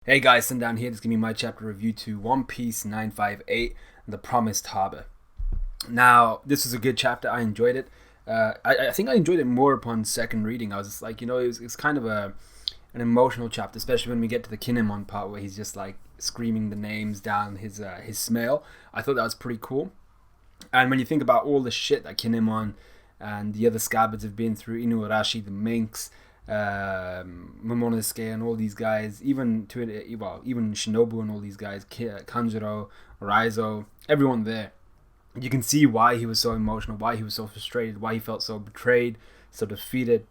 Hey guys, Sundown here. This is going to be my chapter review to One Piece 958, The Promised Harbor. Now, this was a good chapter. I enjoyed it. I think I enjoyed it more upon second reading. I was just like, it's kind of an emotional chapter, especially when we get to the Kinemon part where he's just like screaming the names down his smell. I thought that was pretty cool. And when you think about all the shit that Kinemon and the other scabbards have been through, Inuarashi, the Minks, Momonosuke and all these guys, even Shinobu and all these guys, Kanjuro, Raizo, everyone there. You can see why he was so emotional, why he was so frustrated, why he felt so betrayed, so defeated,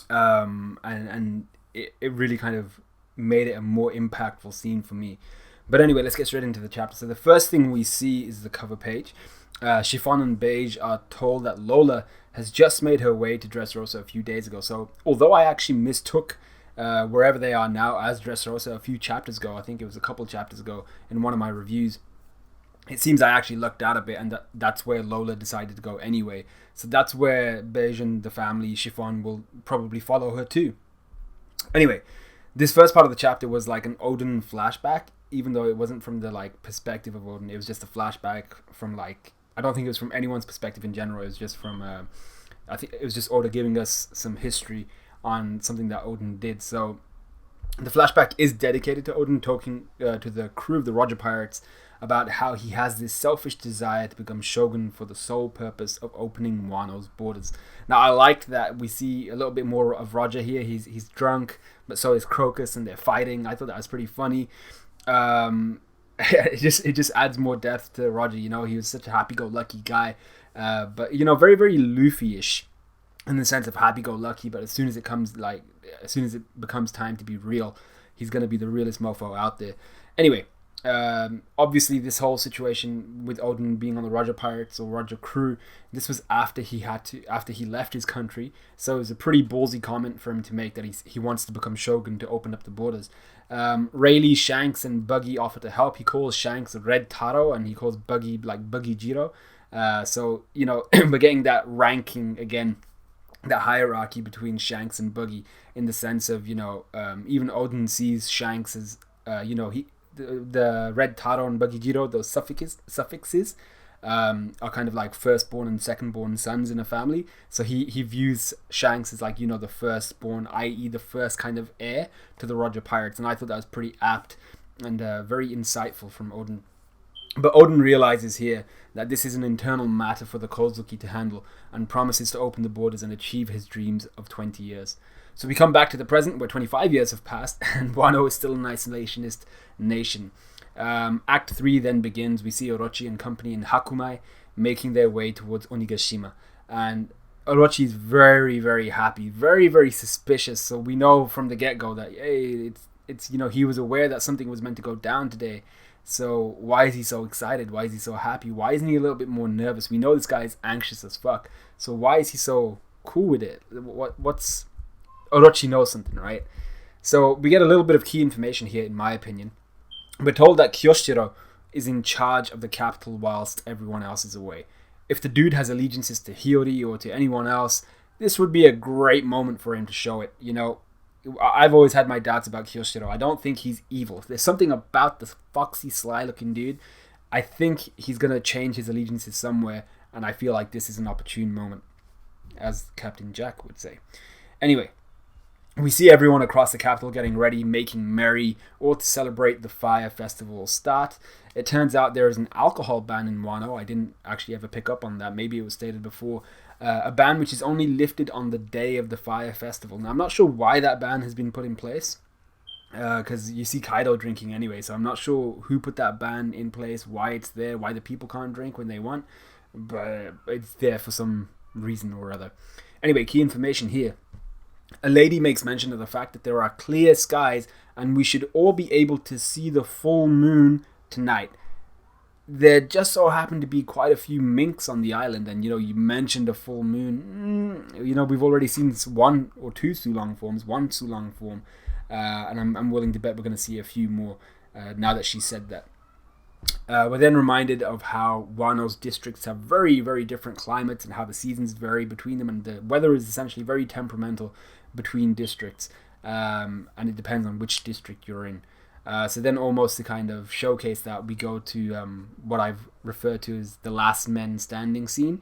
and it really kind of made it a more impactful scene for me. But anyway, let's get straight into the chapter. So the first thing we see is the cover page. Chiffon and Beige are told that Lola has just made her way to Dressrosa a few days ago. So although I actually mistook wherever they are now as Dressrosa a few chapters ago, I think it was a couple chapters ago in one of my reviews, it seems I actually lucked out a bit, and that's where Lola decided to go anyway. So that's where Beige and the family, Chiffon, will probably follow her too. Anyway, this first part of the chapter was like an Odin flashback, even though it wasn't from the like perspective of Odin. It was just a flashback from like, I don't think it was from anyone's perspective in general. It was just from I think it was just Oda giving us some history on something that Odin did. So the flashback is dedicated to Odin talking to the crew of the Roger Pirates about how he has this selfish desire to become shogun for the sole purpose of opening Wano's borders. Now, I liked that we see a little bit more of Roger here. He's drunk, but so is Crocus, and they're fighting. I thought that was pretty funny. It just adds more depth to Roger. He was such a happy-go-lucky guy, but very very Luffy-ish in the sense of happy-go-lucky. But as soon as it becomes time to be real, he's gonna be the realest mofo out there. Anyway, obviously this whole situation with Odin being on the Roger Pirates or Roger crew, this was after he left his country. So it was a pretty ballsy comment for him to make that he wants to become shogun to open up the borders. Rayleigh, Shanks, and Buggy offer to help. He calls Shanks Red Taro, and he calls Buggy like Buggy Jiro. So we're getting that ranking again, that hierarchy between Shanks and Buggy, in the sense of even Odin sees Shanks as the Red Taro and Buggy Jiro, those suffixes are kind of like firstborn and secondborn sons in a family. So he views Shanks as like the firstborn, i.e. the first kind of heir to the Roger Pirates, and I thought that was pretty apt and very insightful from Odin. But Odin realizes here that this is an internal matter for the Kozuki to handle, and promises to open the borders and achieve his dreams of 20 years. So we come back to the present, where 25 years have passed, and Wano is still an isolationist nation. Act 3 then begins. We see Orochi and company in Hakumai making their way towards Onigashima. And Orochi is very, very happy, very, very suspicious. So we know from the get-go that, hey, it's he was aware that something was meant to go down today. So why is he so excited? Why is he so happy? Why isn't he a little bit more nervous? We know this guy is anxious as fuck. So why is he so cool with it? What's Orochi knows something, right? So we get a little bit of key information here, in my opinion. We're told that Kyoshiro is in charge of the capital whilst everyone else is away. If the dude has allegiances to Hiyori or to anyone else, this would be a great moment for him to show it. I've always had my doubts about Kyoshiro. I don't think he's evil. If there's something about this foxy, sly-looking dude, I think he's going to change his allegiances somewhere, and I feel like this is an opportune moment, as Captain Jack would say. Anyway, we see everyone across the capital getting ready, making merry, or to celebrate the Fire Festival start. It turns out there is an alcohol ban in Wano. I didn't actually ever pick up on that. Maybe it was stated before. A ban which is only lifted on the day of the Fire Festival. Now, I'm not sure why that ban has been put in place, because you see Kaido drinking anyway, so I'm not sure who put that ban in place, why it's there, why the people can't drink when they want, but it's there for some reason or other. Anyway, key information here. A lady makes mention of the fact that there are clear skies and we should all be able to see the full moon tonight. There just so happen to be quite a few minks on the island, and you mentioned a full moon. We've already seen one or two Sulong forms, one Sulong form, and I'm willing to bet we're going to see a few more now that she said that. We're then reminded of how Wano's districts have very, very different climates and how the seasons vary between them, and the weather is essentially very temperamental between districts, and it depends on which district you're in. So then almost to kind of showcase that, we go to what I've referred to as the last men standing scene,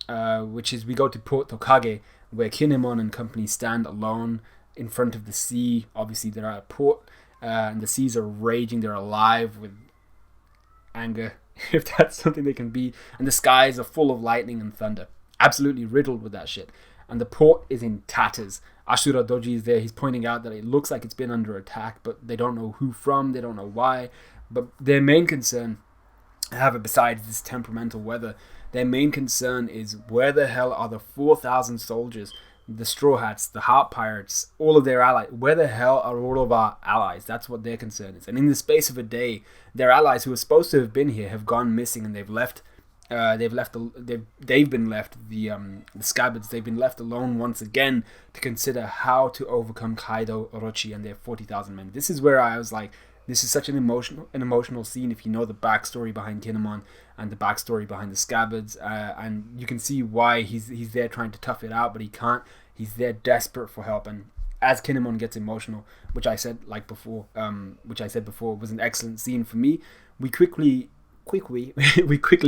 which is we go to Port Tokage, where Kinemon and company stand alone in front of the sea. Obviously they're at a port, and the seas are raging. They're alive with anger, if that's something they can be, and the skies are full of lightning and thunder, absolutely riddled with that shit. And the port is in tatters. Ashura Doji is there. He's pointing out that it looks like it's been under attack, but they don't know who from, they don't know why. But their main concern, however, besides this temperamental weather, their main concern is where the hell are the 4,000 soldiers, the Straw Hats, the Heart Pirates, all of their allies? Where the hell are all of our allies? That's what their concern is. And in the space of a day, their allies who are supposed to have been here have gone missing, and they've been left. The Scabbards. They've been left alone once again to consider how to overcome Kaido, Orochi, and their 40,000 men. This is where I was like, this is such an emotional scene if you know the backstory behind Kinemon and the backstory behind the Scabbards, and you can see why he's there trying to tough it out, but he can't. He's there desperate for help, and as Kinemon gets emotional, which I said before, was an excellent scene for me. We quickly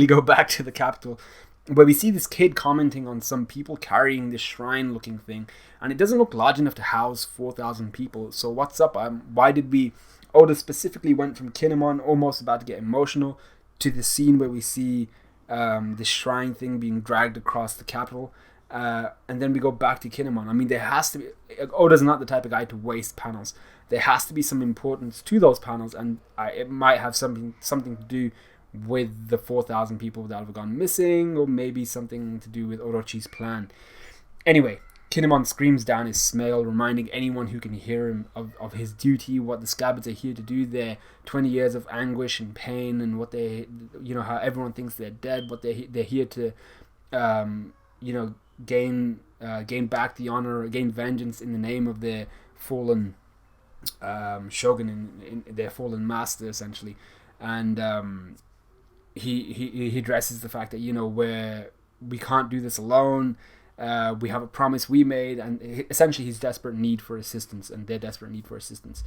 go back to the capital, where we see this kid commenting on some people carrying this shrine looking thing, and it doesn't look large enough to house 4,000 people. So what's up? Why did we... Oda specifically went from Kinemon almost about to get emotional to the scene where we see this shrine thing being dragged across the capital, and then we go back to Kinemon. I mean, there has to be... Oda's not the type of guy to waste panels. There has to be some importance to those panels, and it might have something to do with the 4,000 people that have gone missing, or maybe something to do with Orochi's plan. Anyway, Kinemon screams down his Smail, reminding anyone who can hear him of his duty, what the Scabbards are here to do, their 20 years of anguish and pain, and what they, how everyone thinks they're dead, what they're here to, gain back the honor, gain vengeance in the name of their fallen shogun, in their fallen master, essentially. And he addresses the fact that we can't do this alone. We have a promise we made, and essentially his desperate need for assistance and their desperate need for assistance.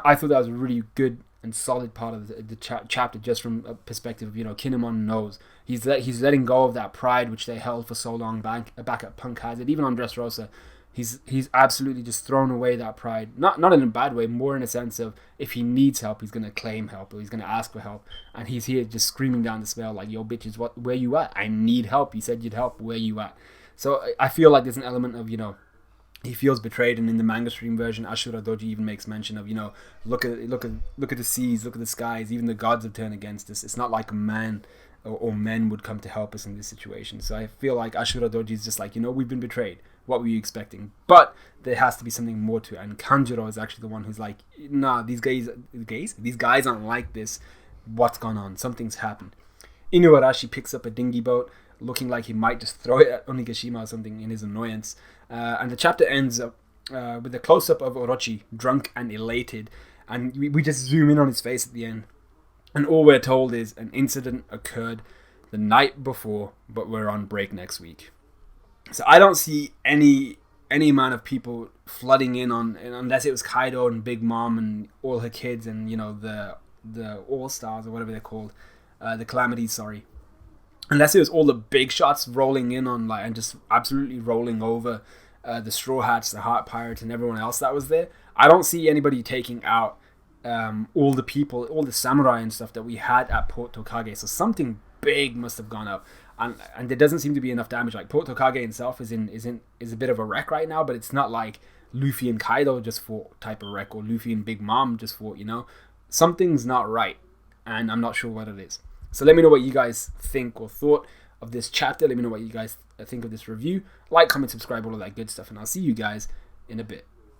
I thought that was a really good and solid part of the chapter, just from a perspective of Kinemon knows he's letting go of that pride which they held for so long back at Punk Hazard. Even on Dressrosa, he's absolutely just thrown away that pride, not in a bad way, more in a sense of if he needs help, he's gonna claim help, or he's gonna ask for help, and he's here just screaming down the Smail like, yo bitches, where you at? I need help. You said you'd help. Where you at? So I feel like there's an element of he feels betrayed, and in the manga stream version, Ashura Doji even makes mention of look at the seas, look at the skies, even the gods have turned against us. It's not like a man or men would come to help us in this situation. So I feel like Ashura Doji is just like, we've been betrayed. What were you expecting? But there has to be something more to it. And Kanjuro is actually the one who's like, nah, these guys aren't like this. What's gone on? Something's happened. Inuarashi picks up a dinghy boat, looking like he might just throw it at Onigashima or something in his annoyance. And the chapter ends up with a close-up of Orochi, drunk and elated. And we just zoom in on his face at the end. And all we're told is an incident occurred the night before, but we're on break next week. So I don't see any amount of people flooding in on, unless it was Kaido and Big Mom and all her kids and the All-Stars or whatever they're called, the Calamities, sorry. Unless it was all the big shots rolling in on and just absolutely rolling over the Straw Hats, the Heart Pirates, and everyone else that was there. I don't see anybody taking out all the people, all the samurai and stuff that we had at Port Tokage. So something big must have gone up. And there doesn't seem to be enough damage. Like Port Tokage itself is a bit of a wreck right now, but it's not like Luffy and Kaido just fought type of wreck, or Luffy and Big Mom just fought. Something's not right, and I'm not sure what it is. So let me know what you guys think or thought of this chapter. Let me know what you guys think of this review. Like, comment, subscribe, all of that good stuff, and I'll see you guys in a bit.